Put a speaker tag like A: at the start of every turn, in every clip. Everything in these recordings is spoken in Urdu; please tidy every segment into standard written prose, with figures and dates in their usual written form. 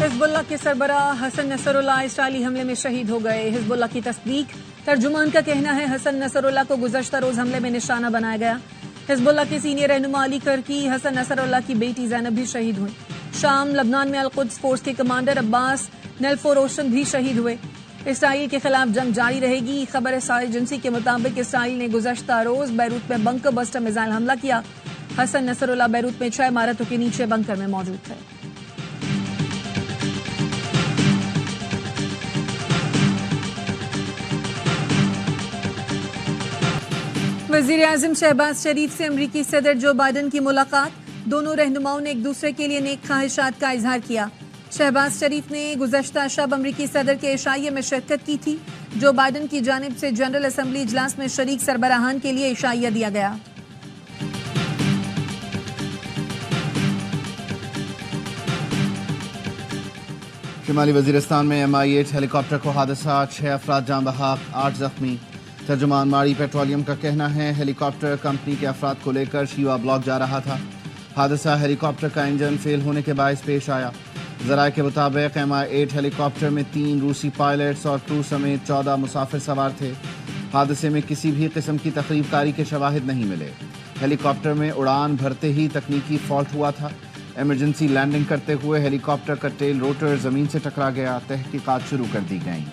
A: حزب اللہ کے سربراہ حسن نصر اللہ اسرائیلی حملے میں شہید ہو گئے۔ حزب اللہ کی تصدیق، ترجمان کا کہنا ہے حسن نصر اللہ کو گزشتہ روز حملے میں نشانہ بنایا گیا۔ حزب اللہ کے سینئر رہنما علی کرکی، حسن نصر اللہ کی بیٹی زینب بھی شہید ہوئی۔ شام لبنان میں القدس فورس کے کمانڈر عباس نیلفوروشن بھی شہید ہوئے۔ اسرائیل کے خلاف جنگ جاری رہے گی۔ خبر ایجنسی کے مطابق اسرائیل نے گزشتہ روز بیروت میں بنکر بسٹر میزائل حملہ کیا۔ حسن نصر اللہ بیروت میں 6 عمارتوں کے نیچے بنکر میں موجود تھے۔ وزیر اعظم شہباز شریف سے امریکی صدر جو بائیڈن کی ملاقات، دونوں رہنماؤں نے ایک دوسرے کے لیے نیک خواہشات کا اظہار کیا۔ شہباز شریف نے گزشتہ شب امریکی صدر کے عشائیے میں شرکت کی تھی۔ جو بائیڈن کی جانب سے جنرل اسمبلی اجلاس میں شریک سربراہان کے لیے عشائیہ دیا گیا۔
B: شمالی وزیرستان میں MI-8 ہیلی کاپٹر کو حادثہ، 6 افراد جاں بحق، 8 زخمی۔ ترجمان ماڑی پیٹرولیم کا کہنا ہے ہیلی کاپٹر کمپنی کے افراد کو لے کر شیوا بلاک جا رہا تھا۔ حادثہ ہیلی کاپٹر کا انجن فیل ہونے کے باعث پیش آیا۔ ذرائع کے مطابق MI-8 ہیلی کاپٹر میں 3 روسی پائلٹس اور کرو سمیت 14 مسافر سوار تھے۔ حادثے میں کسی بھی قسم کی تخریب کاری کے شواہد نہیں ملے۔ ہیلی کاپٹر میں اڑان بھرتے ہی تکنیکی فالٹ ہوا تھا۔ ایمرجنسی لینڈنگ کرتے ہوئے ہیلی کاپٹر کا ٹیل روٹر زمین سے ٹکرا گیا۔ تحقیقات شروع کر دی گئیں۔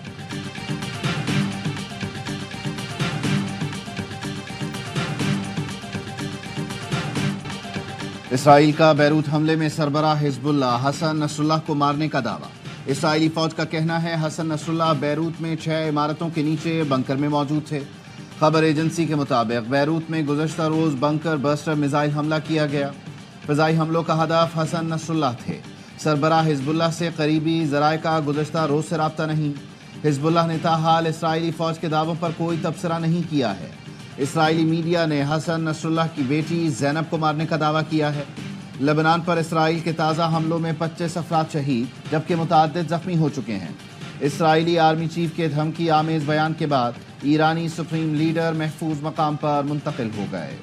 B: اسرائیل کا بیروت حملے میں سربراہ حزب اللہ حسن نصر اللہ کو مارنے کا دعویٰ۔ اسرائیلی فوج کا کہنا ہے حسن نصر اللہ بیروت میں 6 عمارتوں کے نیچے بنکر میں موجود تھے۔ خبر ایجنسی کے مطابق بیروت میں گزشتہ روز بنکر بسٹر میزائل حملہ کیا گیا۔ فضائی حملوں کا ہدف حسن نصر اللہ تھے۔ سربراہ حزب اللہ سے قریبی ذرائع کا گزشتہ روز سے رابطہ نہیں۔ حزب اللہ نے تاحال اسرائیلی فوج کے دعووں پر کوئی تبصرہ نہیں کیا ہے۔ اسرائیلی میڈیا نے حسن نصر اللہ کی بیٹی زینب کو مارنے کا دعویٰ کیا ہے۔ لبنان پر اسرائیل کے تازہ حملوں میں 25 افراد شہید جبکہ متعدد زخمی ہو چکے ہیں۔ اسرائیلی آرمی چیف کے دھمکی آمیز بیان کے بعد ایرانی سپریم لیڈر محفوظ مقام پر منتقل ہو گئے۔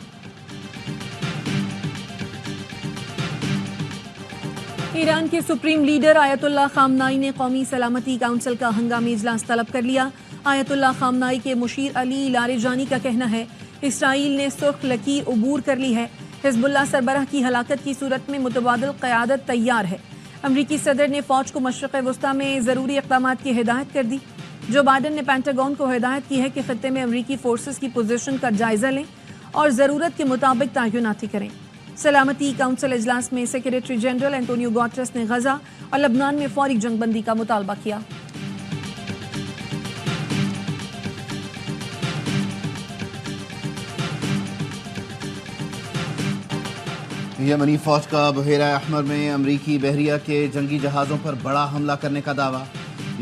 A: ایران کے سپریم لیڈر آیت اللہ خامنائی نے قومی سلامتی کونسل کا ہنگامی اجلاس طلب کر لیا۔ آیت اللہ خامنائی کے مشیر علی لاریجانی کا کہنا ہے اسرائیل نے سرخ لکیر عبور کر لی ہے۔ حزب اللہ سربراہ کی ہلاکت کی صورت میں متبادل قیادت تیار ہے۔ امریکی صدر نے فوج کو مشرق وسطیٰ میں ضروری اقدامات کی ہدایت کر دی۔ جو بائیڈن نے پینٹاگون کو ہدایت کی ہے کہ خطے میں امریکی فورسز کی پوزیشن کا جائزہ لیں اور ضرورت کے مطابق تعیناتی کریں۔ سلامتی کونسل اجلاس میں سیکریٹری جنرل اینٹونیو گوٹرس نے غزہ اور لبنان میں فوری جنگ بندی کا مطالبہ کیا۔
B: یمنی فوج کا بحیرہ احمر میں امریکی بحریہ کے جنگی جہازوں پر بڑا حملہ کرنے کا دعویٰ۔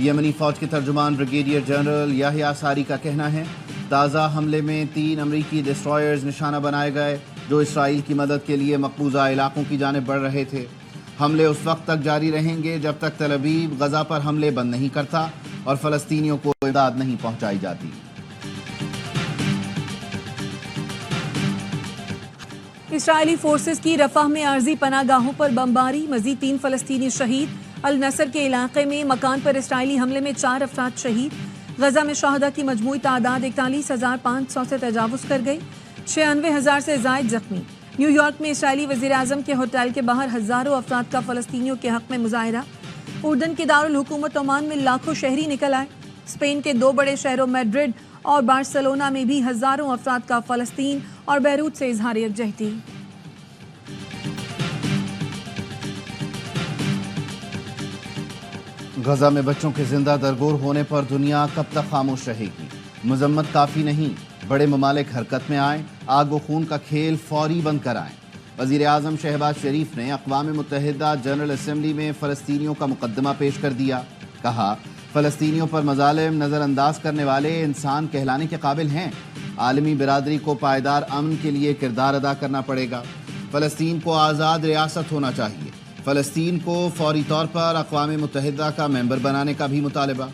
B: یمنی فوج کے ترجمان بریگیڈیئر جنرل یحییٰ ساری کا کہنا ہے تازہ حملے میں 3 امریکی ڈسٹرائرز نشانہ بنائے گئے جو اسرائیل کی مدد کے لیے مقبوضہ علاقوں کی جانب بڑھ رہے تھے۔ حملے اس وقت تک جاری رہیں گے جب تک تل ابیب غزہ پر حملے بند نہیں کرتا اور فلسطینیوں کو امداد نہیں پہنچائی جاتی۔
A: اسرائیلی فورسز کی رفح میں عارضی پناہ گاہوں پر بمباری، مزید 3 فلسطینی شہید۔ النصر کے علاقے میں مکان پر اسرائیلی حملے میں 4 افراد شہید۔ غزہ میں شہداء کی مجموعی تعداد 41,500 سے تجاوز کر گئی، 96,000 سے زائد زخمی۔ نیو یارک میں اسرائیلی وزیر اعظم کے ہوٹل کے باہر ہزاروں افراد کا فلسطینیوں کے حق میں مظاہرہ۔ اردن کے دارالحکومت عمان میں لاکھوں شہری نکل آئے۔ اسپین کے 2 بڑے شہروں میڈرڈ اور بارسلونا میں بھی ہزاروں افراد کا فلسطین اور بیروت سے اظہار یکجہتی۔
B: غزہ میں بچوں کے زندہ درگور ہونے پر دنیا کب تک خاموش رہے گی؟ مذمت کافی نہیں، بڑے ممالک حرکت میں آئیں، آگ و خون کا کھیل فوری بند کرائیں۔ وزیر اعظم شہباز شریف نے اقوام متحدہ جنرل اسمبلی میں فلسطینیوں کا مقدمہ پیش کر دیا۔ کہا فلسطینیوں پر مظالم نظر انداز کرنے والے انسان کہلانے کے قابل ہیں۔ عالمی برادری کو پائیدار امن کے لیے کردار ادا کرنا پڑے گا۔ فلسطین کو آزاد ریاست ہونا چاہیے۔ فلسطین کو فوری طور پر اقوام متحدہ کا ممبر بنانے کا بھی مطالبہ۔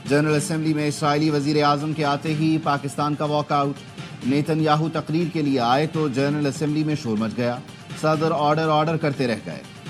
B: جنرل اسمبلی میں اسرائیلی وزیر اعظم کے آتے ہی پاکستان کا واک آؤٹ۔ نیتن یاہو تقریر کے لیے آئے تو جنرل اسمبلی میں شور مچ گیا۔ صدر آرڈر کرتے رہ گئے۔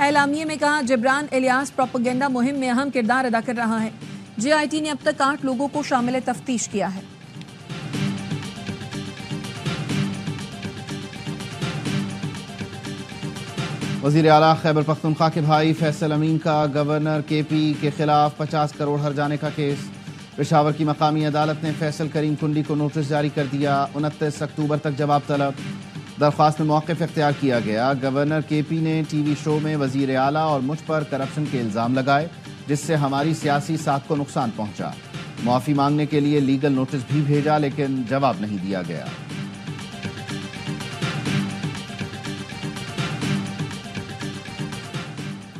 A: اعلامیے میں کہا جبران الیاس پروپیگنڈا مہم میں اہم کردار ادا کر رہا ہے. JIT نے اب تک 8 لوگوں کو شامل تفتیش کیا ہے.
B: وزیر اعلیٰ خیبر پختونخوا کے بھائی فیصل امین کا گورنر KP کے خلاف 50 کروڑ ہرجانے کا کیس. پشاور کی مقامی عدالت نے فیصل کریم کنڈی کو نوٹس جاری کر دیا. 29 اکتوبر تک جواب طلب. درخواست میں موقف اختیار کیا گیا. گورنر KP نے ٹی وی شو میں وزیر اعلیٰ اور مجھ پر کرپشن کے الزام لگائے جس سے ہماری سیاسی ساکھ کو نقصان پہنچا. معافی مانگنے کے لیے لیگل نوٹس بھی بھیجا لیکن جواب نہیں دیا گیا.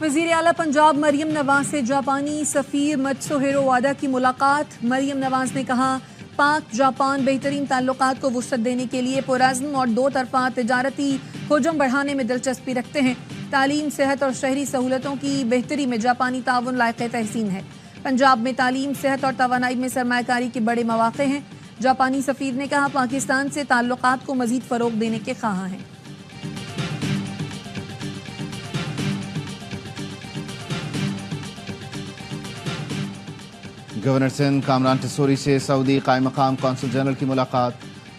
A: وزیر اعلیٰ پنجاب مریم نواز سے جاپانی سفیر متسوہیرو وادا کی ملاقات. مریم نواز نے کہا پاک جاپان بہترین تعلقات کو وسعت دینے کے لیے پرعزم اور دو طرفہ تجارتی حجم بڑھانے میں دلچسپی رکھتے ہیں. تعلیم، صحت اور شہری سہولتوں کی بہتری میں جاپانی تعاون لائق تحسین ہے. پنجاب میں تعلیم، صحت اور توانائی میں سرمایہ کاری کے بڑے مواقع ہیں. جاپانی سفیر نے کہا پاکستان سے تعلقات کو مزید فروغ دینے کے خواہاں ہیں.
B: گورنر سندھ کامران ٹسوری سے سعودی قائم مقام قونصل جنرل کی ملاقات.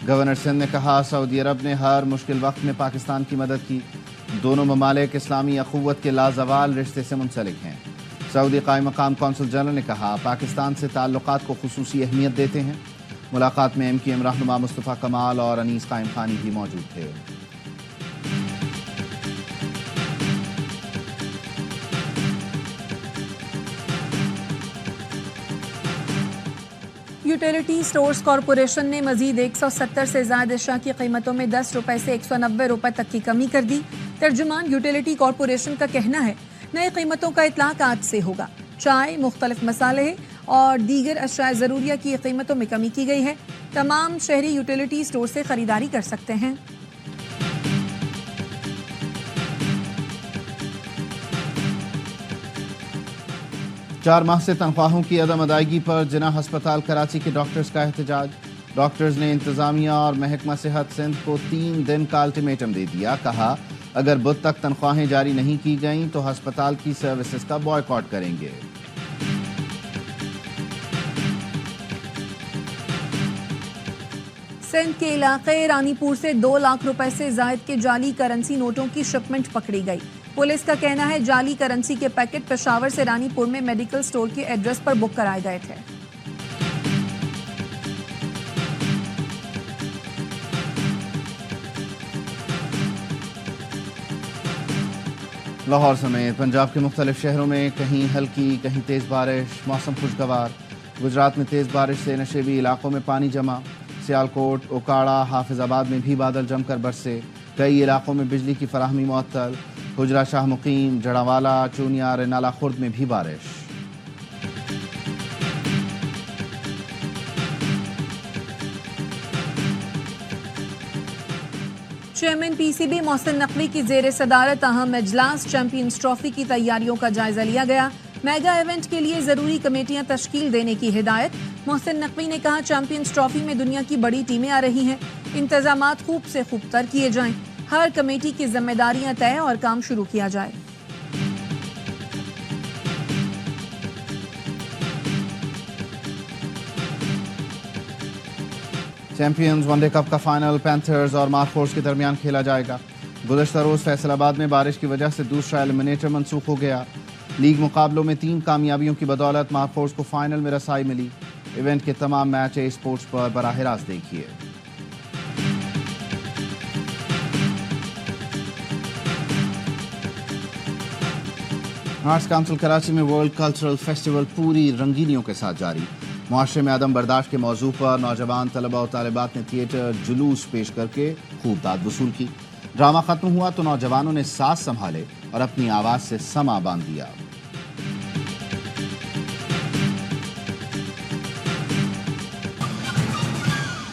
B: گورنر سندھ نے کہا سعودی عرب نے ہر مشکل وقت میں پاکستان کی مدد کی. دونوں ممالک اسلامی اخوت کے لازوال رشتے سے منسلک ہیں. سعودی قائم مقام قونصل جنرل نے کہا پاکستان سے تعلقات کو خصوصی اہمیت دیتے ہیں. ملاقات میں MQM رہنما مصطفیٰ کمال اور انیس قائم خانی بھی موجود تھے.
A: یوٹیلیٹی سٹورز کارپوریشن نے مزید 170 سے زائد اشیاء کی قیمتوں میں 10 روپے سے 190 روپے تک کی کمی کر دی. ترجمان یوٹیلیٹی کارپوریشن کا کہنا ہے نئے قیمتوں کا اطلاق آج سے ہوگا. چائے، مختلف مصالحے اور دیگر اشیاء ضروریہ کی قیمتوں میں کمی کی گئی ہے. تمام شہری یوٹیلیٹی سٹور سے خریداری کر سکتے ہیں.
B: چار ماہ سے تنخواہوں کی عدم ادائیگی پر جناح ہسپتال کراچی کے ڈاکٹرز کا احتجاج. ڈاکٹرز نے انتظامیہ اور محکمہ صحت سندھ کو 3 دن کا الٹیمیٹم دے دیا. کہا اگر بدھ تک تنخواہیں جاری نہیں کی گئیں تو ہسپتال کی سروسز کا بائیکاٹ کریں گے.
A: سندھ کے علاقے رانی پور سے 2 لاکھ روپے سے زائد کے جعلی کرنسی نوٹوں کی شپمنٹ پکڑی گئی. پولیس کا کہنا ہے جعلی کرنسی کے پیکٹ پشاور سے رانی پور میں میڈیکل سٹور کے ایڈریس پر بک کرائے گئے تھے.
B: لاہور سمیت پنجاب کے مختلف شہروں میں کہیں ہلکی کہیں تیز بارش. موسم خوشگوار. گجرات میں تیز بارش سے نشیبی علاقوں میں پانی جمع. سیالکوٹ، اوکاڑا، حافظ آباد میں بھی بادل جم کر برسے. کئی علاقوں میں بجلی کی فراہمی معطل. حجرہ شاہ مقیم، جڑاوالا، چونیا، رنالہ خرد میں بھی بارش.
A: چیئرمین PCB محسن نقوی کی زیر صدارت اہم اجلاس چیمپئنز ٹرافی کی تیاریوں کا جائزہ لیا گیا. میگا ایونٹ کے لیے ضروری کمیٹیاں تشکیل دینے کی ہدایت. محسن نقوی نے کہا چیمپئنز ٹرافی میں دنیا کی بڑی ٹیمیں آ رہی ہیں، انتظامات خوب سے خوب تر کیے جائیں. ہر کمیٹی کی ذمہ داریاں طے اور کام شروع کیا جائے.
B: چیمپئنز ون ڈے کپ کا فائنل پینتھرز اور مارکورس کے درمیان کھیلا جائے گا. گزشتہ روز فیصل آباد میں بارش کی وجہ سے دوسرا ایلیمنیٹر منسوخ ہو گیا. لیگ مقابلوں میں 3 کامیابیوں کی بدولت مارکورس کو فائنل میں رسائی ملی. ایونٹ کے تمام میچ اسپورٹس پر براہ راست دیکھیے. آرٹس کونسل کراچی میں ورلڈ کلچرل فیسٹیول پوری رنگینیوں کے ساتھ جاری. معاشرے میں عدم برداشت کے موضوع پر نوجوان طلبہ و طالبات نے تھیٹر جلوس پیش کر کے خوب داد وصول کی. ڈرامہ ختم ہوا تو نوجوانوں نے ساز سنبھالے اور اپنی آواز سے سما باندھ دیا.